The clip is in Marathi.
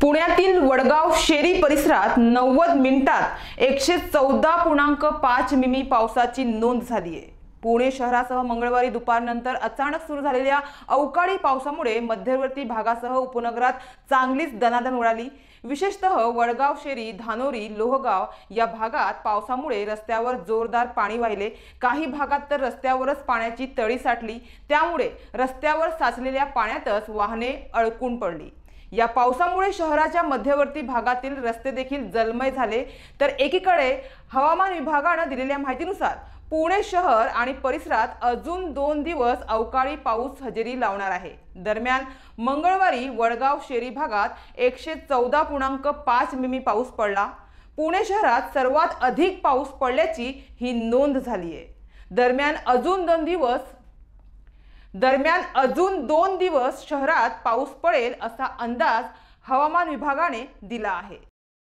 पुण्यातील वडगाव शेरी परिसरात 90 मिनिटात 114.5 मिमी पावसाची नोंद झाली आहे। पुणे शहरासह मंगळवारी दुपारनंतर अचानक सुरू झालेल्या अवकाळी पावसामुळे मध्यवर्ती भागासह उपनगरात चांगलीच दणादण उडाली। विशेषतः वडगाव शेरी, धानोरी, लोहगाव या भागात पावसामुळे रस्त्यावर जोरदार पाणी वाहिले। काही भागात तर रस्त्यावरच पाण्याची तळी साठली, त्यामुळे रस्त्यावर साचलेल्या पाण्यातच वाहने अडकून पडली। या पावसामुळे शहराच्या मध्यवर्ती भागातील रस्ते देखील जलमय झाले। तर एकीकडे हवामान विभागाने दिलेल्या माहितीनुसार पुणे शहर आणि परिसरात अजून 2 दिवस अवकाळी पाऊस हजेरी लावणार आहे। दरम्यान मंगळवारी वडगाव शेरी भागात 114.5 मिमी पाऊस पडला। पुणे शहरात सर्वात अधिक पाऊस पडल्याची ही नोंद झाली आहे। दरम्यान अजून 2 दिवस शहरात पाऊस पडेल असा अंदाज हवामान विभागाने दिला आहे।